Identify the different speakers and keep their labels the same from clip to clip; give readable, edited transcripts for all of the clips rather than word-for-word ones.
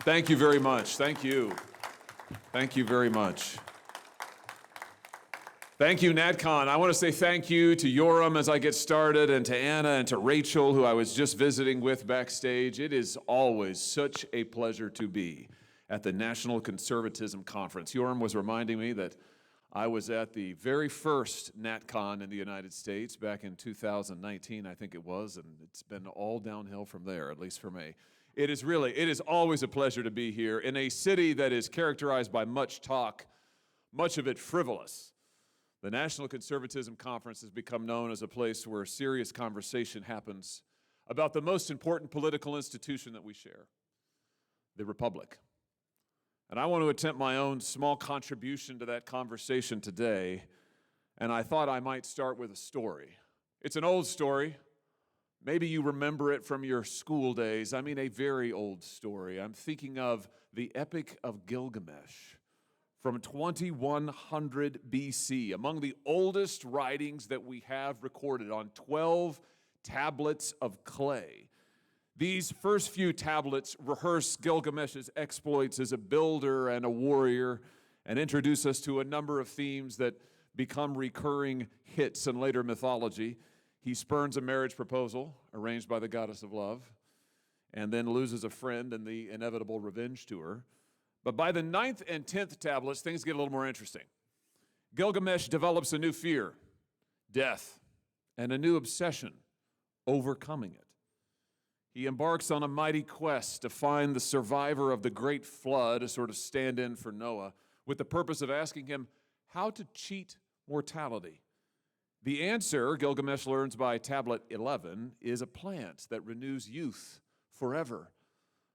Speaker 1: Thank you very much. Thank you. Thank you very much. Thank you, NatCon. I want to say thank you to Yoram as I get started, and to Anna and to Rachel, who I was just visiting with backstage. It is always such a pleasure to be at the National Conservatism Conference. Yoram was reminding me that I was at the very first NatCon in the United States back in 2019, I think it was, and it's been all downhill from there, at least for me. It is always a pleasure to be here in a city that is characterized by much talk, much of it frivolous. The National Conservatism Conference has become known as a place where serious conversation happens about the most important political institution that we share, the Republic. And I want to attempt my own small contribution to that conversation today, and I thought I might start with a story. It's an old story. Maybe you remember it from your school days. I mean, a very old story. I'm thinking of the Epic of Gilgamesh from 2100 BC, among the oldest writings that we have recorded on 12 tablets of clay. These first few tablets rehearse Gilgamesh's exploits as a builder and a warrior and introduce us to a number of themes that become recurring hits in later mythology. He spurns a marriage proposal arranged by the goddess of love and then loses a friend in the inevitable revenge tour. But by the 9th and 10th tablets, things get a little more interesting. Gilgamesh develops a new fear, death, and a new obsession, overcoming it. He embarks on a mighty quest to find the survivor of the great flood, a sort of stand-in for Noah, with the purpose of asking him how to cheat mortality. The answer, Gilgamesh learns by tablet 11, is a plant that renews youth forever,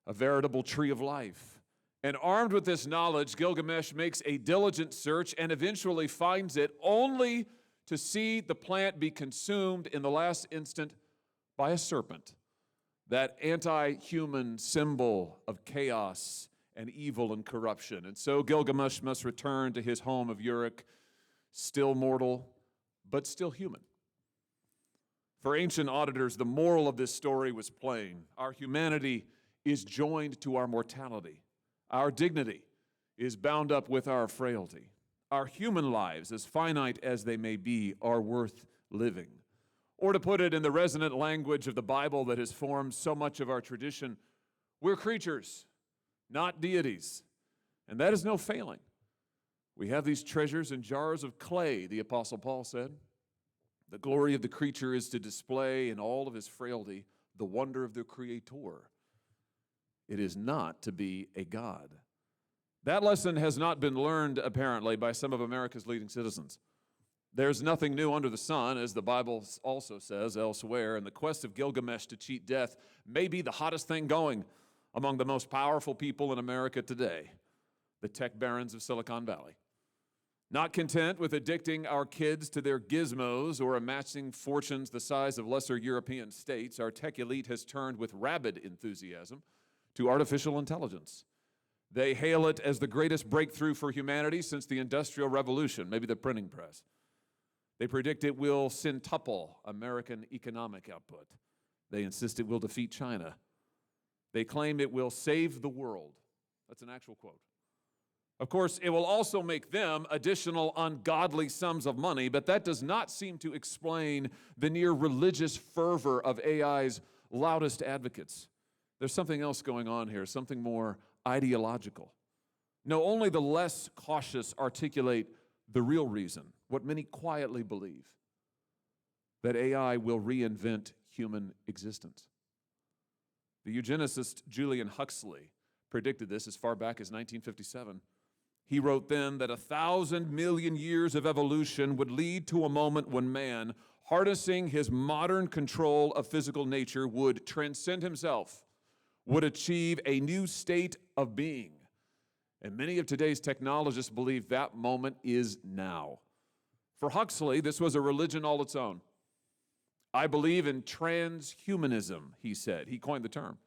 Speaker 1: a veritable tree of life. And armed with this knowledge, Gilgamesh makes a diligent search and eventually finds it, only to see the plant be consumed in the last instant by a serpent, that anti-human symbol of chaos and evil and corruption. And so Gilgamesh must return to his home of Uruk, still mortal, but still human. For ancient auditors, the moral of this story was plain. Our humanity is joined to our mortality. Our dignity is bound up with our frailty. Our human lives, as finite as they may be, are worth living. Or to put it in the resonant language of the Bible that has formed so much of our tradition, we're creatures, not deities. And that is no failing. We have these treasures in jars of clay, the Apostle Paul said. The glory of the creature is to display in all of his frailty the wonder of the Creator. It is not to be a god. That lesson has not been learned, apparently, by some of America's leading citizens. There's nothing new under the sun, as the Bible also says elsewhere, and the quest of Gilgamesh to cheat death may be the hottest thing going among the most powerful people in America today, the tech barons of Silicon Valley. Not content with addicting our kids to their gizmos or amassing fortunes the size of lesser European states, our tech elite has turned with rabid enthusiasm to artificial intelligence. They hail it as the greatest breakthrough for humanity since the Industrial Revolution, maybe the printing press. They predict it will centuple American economic output. They insist it will defeat China. They claim it will save the world. That's an actual quote. Of course, it will also make them additional ungodly sums of money, but that does not seem to explain the near religious fervor of AI's loudest advocates. There's something else going on here, something more ideological. No, only the less cautious articulate the real reason, what many quietly believe, that AI will reinvent human existence. The eugenicist Julian Huxley predicted this as far back as 1957. He wrote then that 1,000 million years of evolution would lead to a moment when man, harnessing his modern control of physical nature, would transcend himself, would achieve a new state of being. And many of today's technologists believe that moment is now. For Huxley, this was a religion all its own. I believe in transhumanism, he said. He coined the term.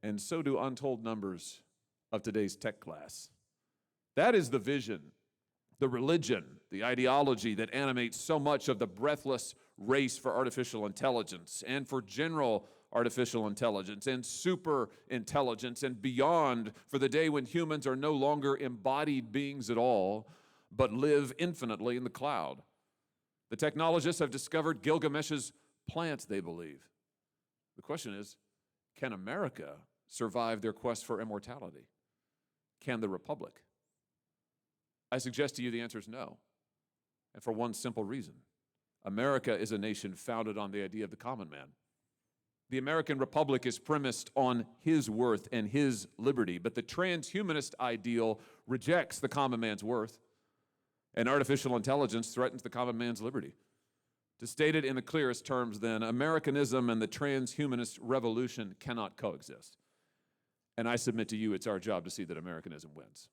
Speaker 1: And so do untold numbers of today's tech class. That is the vision, the religion, the ideology that animates so much of the breathless race for artificial intelligence and for general artificial intelligence and super intelligence and beyond, for the day when humans are no longer embodied beings at all, but live infinitely in the cloud. The technologists have discovered Gilgamesh's plant, they believe. The question is, can America survive their quest for immortality? Can the Republic? I suggest to you the answer is no, and for one simple reason. America is a nation founded on the idea of the common man. The American Republic is premised on his worth and his liberty, but the transhumanist ideal rejects the common man's worth, and artificial intelligence threatens the common man's liberty. To state it in the clearest terms, then, Americanism and the transhumanist revolution cannot coexist. And I submit to you, it's our job to see that Americanism wins.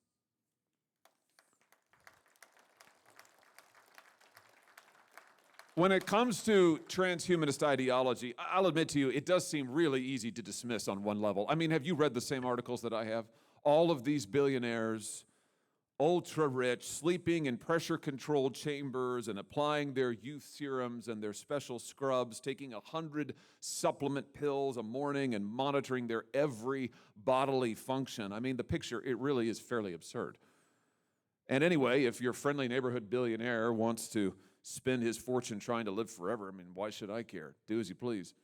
Speaker 1: When it comes to transhumanist ideology, I'll admit to you, it does seem really easy to dismiss on one level. I mean, have you read the same articles that I have? All of these billionaires, ultra-rich, sleeping in pressure-controlled chambers and applying their youth serums and their special scrubs, taking 100 supplement pills a morning and monitoring their every bodily function. I mean, the picture, it really is fairly absurd. And anyway, if your friendly neighborhood billionaire wants to spend his fortune trying to live forever, I mean, why should I care? Do as you please.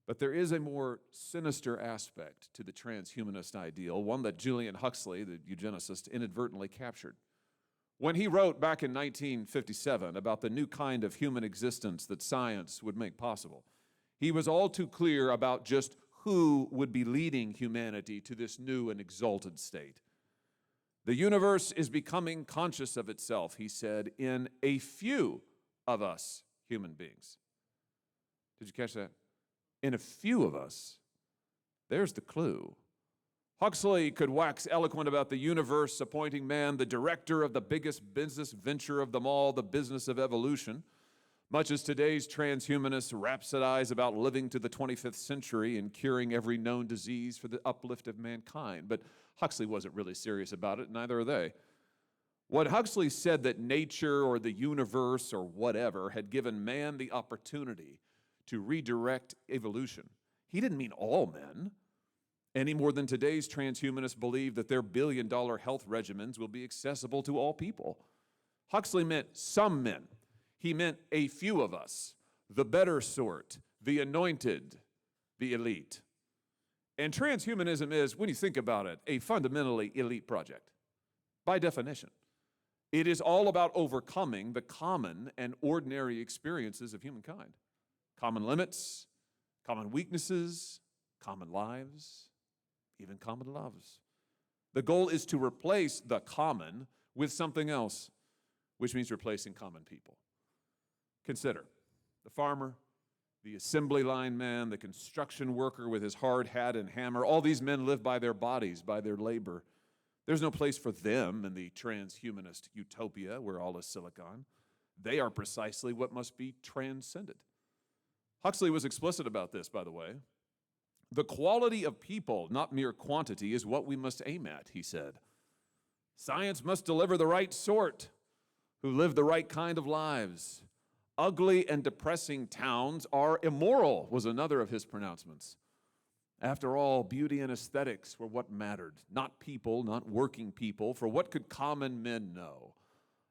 Speaker 1: But there is a more sinister aspect to the transhumanist ideal, one that Julian Huxley, the eugenicist, inadvertently captured. When he wrote back in 1957 about the new kind of human existence that science would make possible, he was all too clear about just who would be leading humanity to this new and exalted state. The universe is becoming conscious of itself, he said, in a few of us human beings. Did you catch that? In a few of us. There's the clue. Huxley could wax eloquent about the universe, appointing man the director of the biggest business venture of them all, the business of evolution, much as today's transhumanists rhapsodize about living to the 25th century and curing every known disease for the uplift of mankind. But Huxley wasn't really serious about it, neither are they. When Huxley said that nature or the universe or whatever had given man the opportunity to redirect evolution, he didn't mean all men, any more than today's transhumanists believe that their billion-dollar health regimens will be accessible to all people. Huxley meant some men. He meant a few of us, the better sort, the anointed, the elite. And transhumanism is, when you think about it, a fundamentally elite project, by definition. It is all about overcoming the common and ordinary experiences of humankind. Common limits, common weaknesses, common lives, even common loves. The goal is to replace the common with something else, which means replacing common people. Consider the farmer, the assembly line man, the construction worker with his hard hat and hammer. All these men live by their bodies, by their labor. There's no place for them in the transhumanist utopia where all is silicon. They are precisely what must be transcended. Huxley was explicit about this, by the way. The quality of people, not mere quantity, is what we must aim at, he said. Science must deliver the right sort, who live the right kind of lives. Ugly and depressing towns are immoral, was another of his pronouncements. After all, beauty and aesthetics were what mattered, not people, not working people, for what could common men know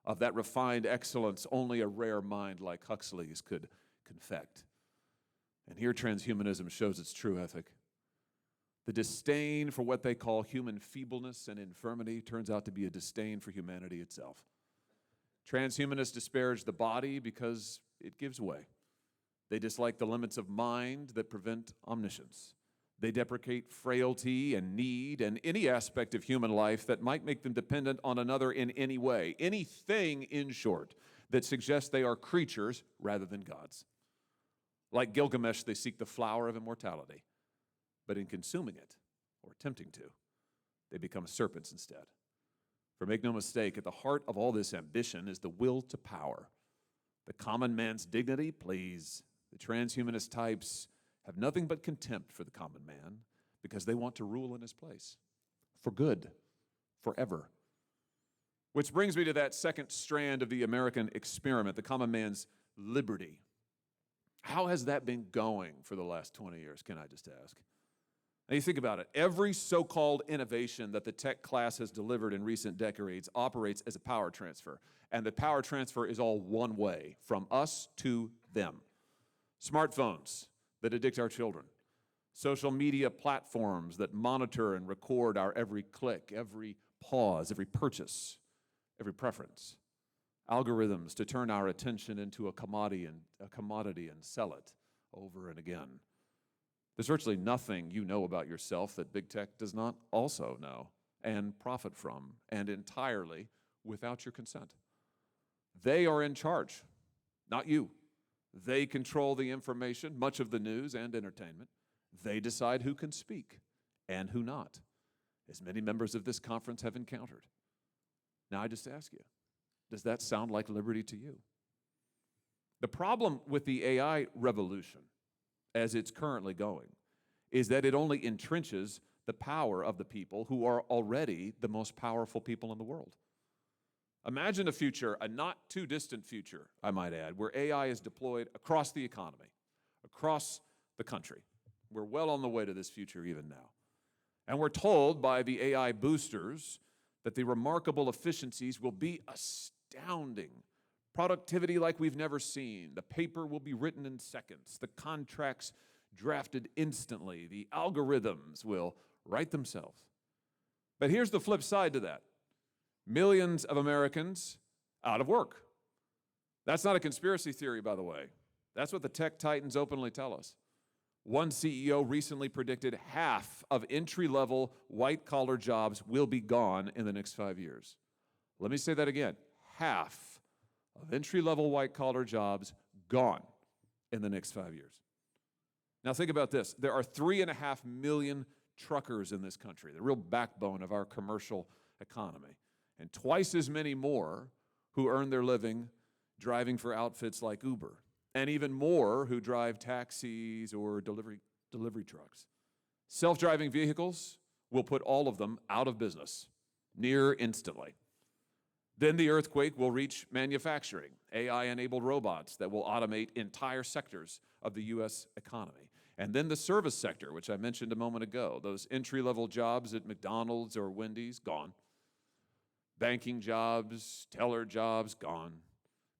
Speaker 1: of that refined excellence only a rare mind like Huxley's could confect? And here transhumanism shows its true ethic. The disdain for what they call human feebleness and infirmity turns out to be a disdain for humanity itself. Transhumanists disparage the body because it gives way. They dislike the limits of mind that prevent omniscience. They deprecate frailty and need and any aspect of human life that might make them dependent on another in any way. Anything, in short, that suggests they are creatures rather than gods. Like Gilgamesh, they seek the flower of immortality, but in consuming it, or attempting to, they become serpents instead. For make no mistake, at the heart of all this ambition is the will to power. The common man's dignity, please. The transhumanist types have nothing but contempt for the common man because they want to rule in his place, for good, forever. Which brings me to that second strand of the American experiment, the common man's liberty. How has that been going for the last 20 years, can I just ask? Now you think about it. Every so-called innovation that the tech class has delivered in recent decades operates as a power transfer. And the power transfer is all one way, from us to them. Smartphones that addict our children. Social media platforms that monitor and record our every click, every pause, every purchase, every preference. Algorithms to turn our attention into a commodity and sell it over and again. There's virtually nothing you know about yourself that big tech does not also know and profit from, and entirely without your consent. They are in charge, not you. They control the information, much of the news and entertainment. They decide who can speak and who not, as many members of this conference have encountered. Now I just ask you, does that sound like liberty to you? The problem with the AI revolution, as it's currently going, is that it only entrenches the power of the people who are already the most powerful people in the world. Imagine a future, a not too distant future, I might add, where AI is deployed across the economy, across the country. We're well on the way to this future even now. And we're told by the AI boosters that the remarkable efficiencies will be astounding. Productivity like we've never seen. The paper will be written in seconds. The contracts drafted instantly. The algorithms will write themselves. But here's the flip side to that. Millions of Americans out of work. That's not a conspiracy theory, by the way. That's what the tech titans openly tell us. One CEO recently predicted half of entry-level white-collar jobs will be gone in the next 5 years. Let me say that again. Half of entry-level white-collar jobs gone in the next 5 years. Now think about this. There are 3.5 million truckers in this country, the real backbone of our commercial economy, and twice as many more who earn their living driving for outfits like Uber, and even more who drive taxis or delivery trucks. Self-driving vehicles will put all of them out of business near instantly. Then the earthquake will reach manufacturing, AI-enabled robots that will automate entire sectors of the U.S. economy. And then the service sector, which I mentioned a moment ago, those entry-level jobs at McDonald's or Wendy's, gone. Banking jobs, teller jobs, gone.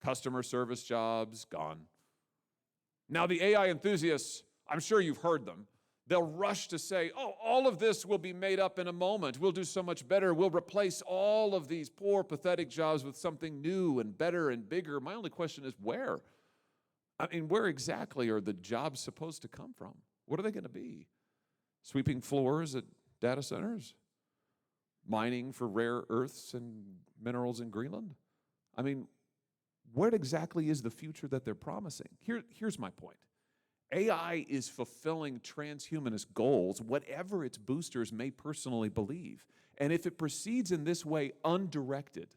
Speaker 1: Customer service jobs, gone. Now the AI enthusiasts, I'm sure you've heard them, they'll rush to say, oh, all of this will be made up in a moment. We'll do so much better. We'll replace all of these poor, pathetic jobs with something new and better and bigger. My only question is where? I mean, where exactly are the jobs supposed to come from? What are they going to be? Sweeping floors at data centers? Mining for rare earths and minerals in Greenland? I mean, what exactly is the future that they're promising? Here's my point. AI is fulfilling transhumanist goals, whatever its boosters may personally believe. And if it proceeds in this way undirected,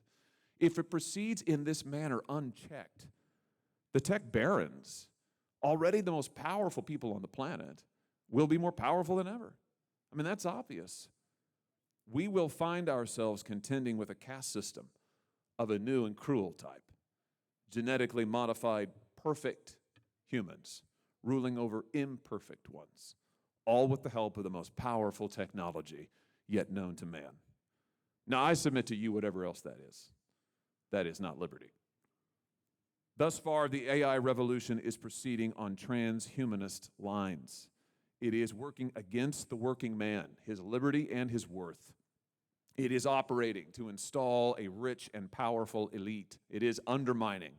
Speaker 1: if it proceeds in this manner unchecked, the tech barons, already the most powerful people on the planet, will be more powerful than ever. I mean, that's obvious. We will find ourselves contending with a caste system of a new and cruel type, genetically modified perfect humans ruling over imperfect ones, all with the help of the most powerful technology yet known to man. Now, I submit to you whatever else that is. That is not liberty. Thus far, the AI revolution is proceeding on transhumanist lines. It is working against the working man, his liberty and his worth. It is operating to install a rich and powerful elite. It is undermining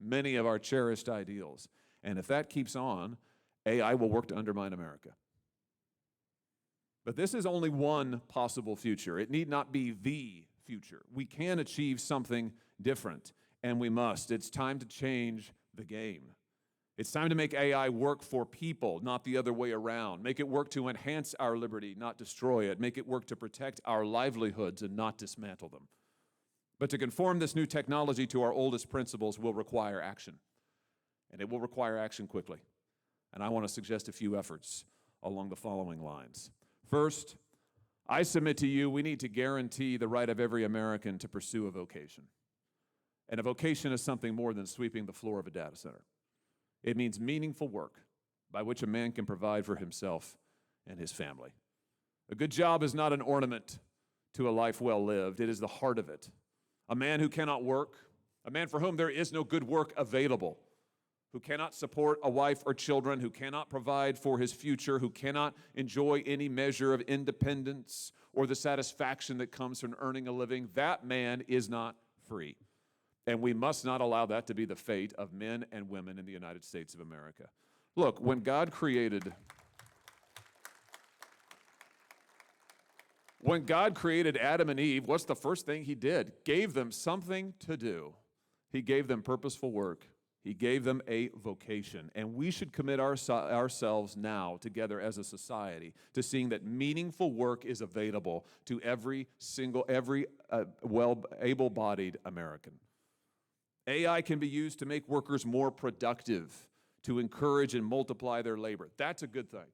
Speaker 1: many of our cherished ideals. And if that keeps on, AI will work to undermine America. But this is only one possible future. It need not be the future. We can achieve something different, and we must. It's time to change the game. It's time to make AI work for people, not the other way around. Make it work to enhance our liberty, not destroy it. Make it work to protect our livelihoods and not dismantle them. But to conform this new technology to our oldest principles will require action. And it will require action quickly. And I want to suggest a few efforts along the following lines. First, I submit to you we need to guarantee the right of every American to pursue a vocation. And a vocation is something more than sweeping the floor of a data center. It means meaningful work by which a man can provide for himself and his family. A good job is not an ornament to a life well lived. It is the heart of it. A man who cannot work, a man for whom there is no good work available, who cannot support a wife or children, who cannot provide for his future, who cannot enjoy any measure of independence or the satisfaction that comes from earning a living, that man is not free. And we must not allow that to be the fate of men and women in the United States of America. Look, when God created Adam and Eve, what's the first thing he did? Gave them something to do. He gave them purposeful work. He gave them a vocation. And we should commit ourselves now together as a society to seeing that meaningful work is available to every able-bodied American. AI can be used to make workers more productive, to encourage and multiply their labor. That's a good thing.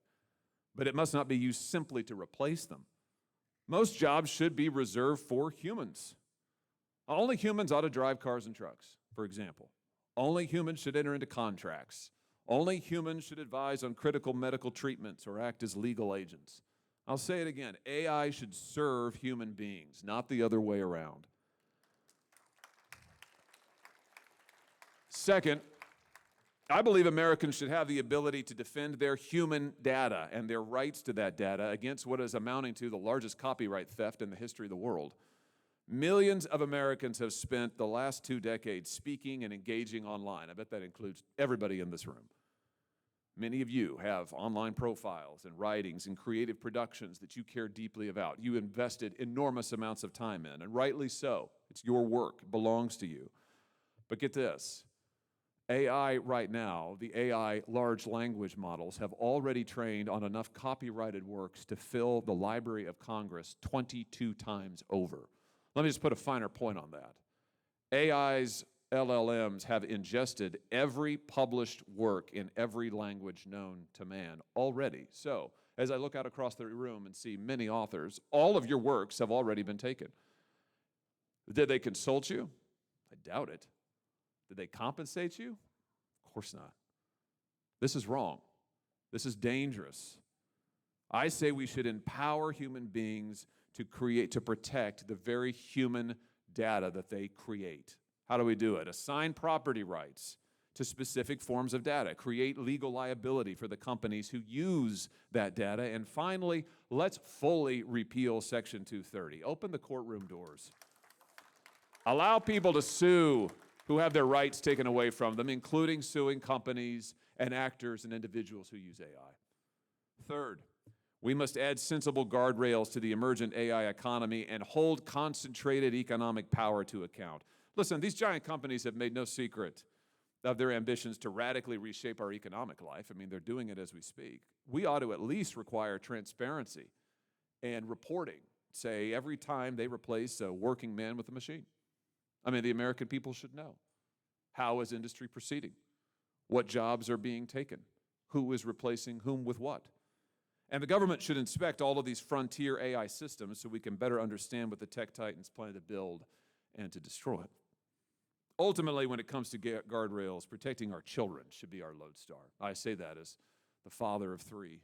Speaker 1: But it must not be used simply to replace them. Most jobs should be reserved for humans. Only humans ought to drive cars and trucks, for example. Only humans should enter into contracts. Only humans should advise on critical medical treatments or act as legal agents. I'll say it again. AI should serve human beings, not the other way around. Second, I believe Americans should have the ability to defend their human data and their rights to that data against what is amounting to the largest copyright theft in the history of the world. Millions of Americans have spent the last 2 decades speaking and engaging online. I bet that includes everybody in this room. Many of you have online profiles and writings and creative productions that you care deeply about. You invested enormous amounts of time in, and rightly so. It's your work. It belongs to you. But get this. AI right now, the AI large language models, have already trained on enough copyrighted works to fill the Library of Congress 22 times over. Let me just put a finer point on that. AI's LLMs have ingested every published work in every language known to man already. So, as I look out across the room and see many authors, all of your works have already been taken. Did they consult you? I doubt it. Did they compensate you? Of course not. This is wrong. This is dangerous. I say we should empower human beings to protect the very human data that they create. How do we do it? Assign property rights to specific forms of data. Create legal liability for the companies who use that data. And finally, let's fully repeal Section 230. Open the courtroom doors. Allow people to sue who have their rights taken away from them, including suing companies and actors and individuals who use AI. Third, we must add sensible guardrails to the emergent AI economy and hold concentrated economic power to account. Listen, these giant companies have made no secret of their ambitions to radically reshape our economic life. I mean, they're doing it as we speak. We ought to at least require transparency and reporting, say, every time they replace a working man with a machine. I mean, the American people should know. How is industry proceeding? What jobs are being taken? Who is replacing whom with what? And the government should inspect all of these frontier AI systems so we can better understand what the tech titans plan to build and to destroy. Ultimately, when it comes to guardrails, protecting our children should be our lodestar. I say that as the father of 3.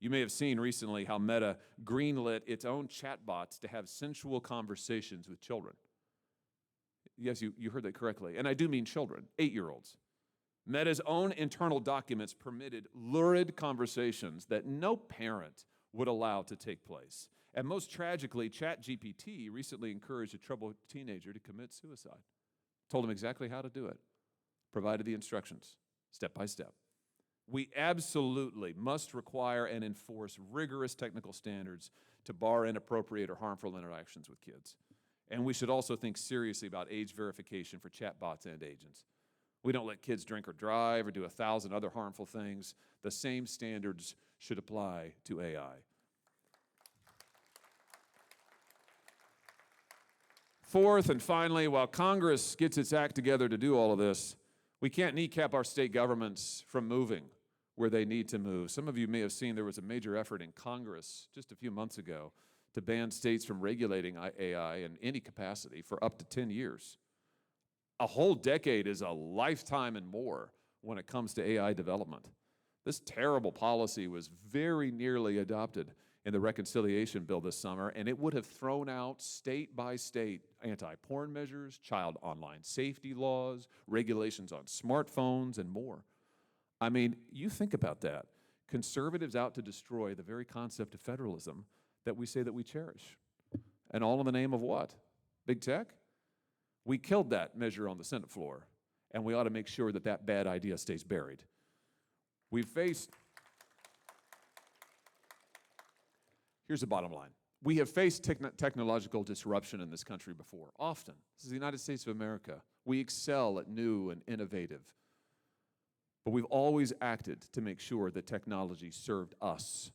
Speaker 1: You may have seen recently how Meta greenlit its own chatbots to have sensual conversations with children. Yes, you heard that correctly. And I do mean children, 8-year-olds. Meta's own internal documents permitted lurid conversations that no parent would allow to take place. And most tragically, ChatGPT recently encouraged a troubled teenager to commit suicide. Told him exactly how to do it. Provided the instructions, step by step. We absolutely must require and enforce rigorous technical standards to bar inappropriate or harmful interactions with kids. And we should also think seriously about age verification for chatbots and agents. We don't let kids drink or drive or do 1,000 other harmful things. The same standards should apply to AI. Fourth and finally, while Congress gets its act together to do all of this, we can't kneecap our state governments from moving where they need to move. Some of you may have seen there was a major effort in Congress just a few months ago to ban states from regulating AI in any capacity for up to 10 years. A whole decade is a lifetime and more. when it comes to AI development. This terrible policy was very nearly adopted in the reconciliation bill this summer, and it would have thrown out state by state anti-porn measures, child online safety laws, regulations on smartphones, and more. I mean, you think about that. Conservatives out to destroy the very concept of federalism that we say that we cherish. And all in the name of what? Big tech? We killed that measure on the Senate floor, and we ought to make sure that that bad idea stays buried. Here's the bottom line. We have faced technological disruption in this country before, often. This is the United States of America. We excel at new and innovative. But we've always acted to make sure that technology served us,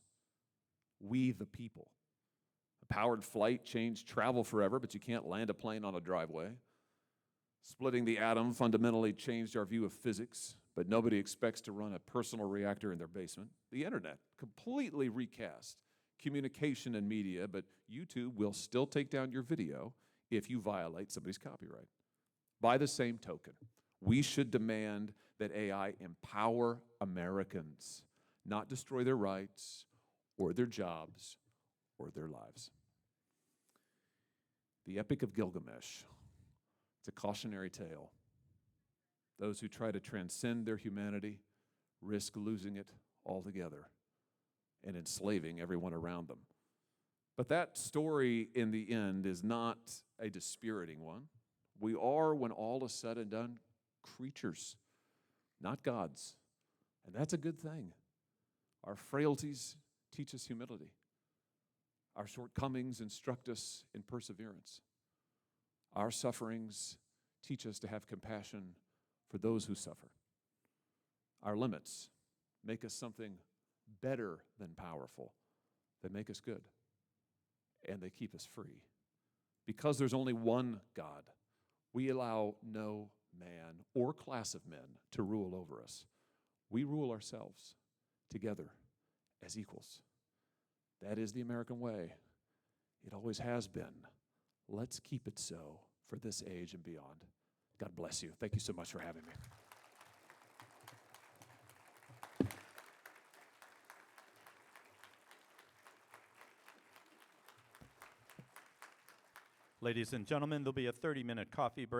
Speaker 1: we the people. A powered flight changed travel forever, but you can't land a plane on a driveway. Splitting the atom fundamentally changed our view of physics, but nobody expects to run a personal reactor in their basement. The internet completely recast communication and media, but YouTube will still take down your video if you violate somebody's copyright. By the same token, we should demand that AI empower Americans, not destroy their rights or their jobs or their lives. The Epic of Gilgamesh, it's a cautionary tale. Those who try to transcend their humanity risk losing it altogether and enslaving everyone around them. But that story in the end is not a dispiriting one. We are, when all is said and done, creatures, not gods. And that's a good thing. Our frailties teach us humility. Our shortcomings instruct us in perseverance. Our sufferings teach us to have compassion for those who suffer. Our limits make us something better than powerful. They make us good, and they keep us free. Because there's only one God, we allow no man or class of men to rule over us. We rule ourselves together as equals. That is the American way. It always has been. Let's keep it so for this age and beyond. God bless you. Thank you so much for having me.
Speaker 2: Ladies and gentlemen, there'll be a 30-minute coffee break.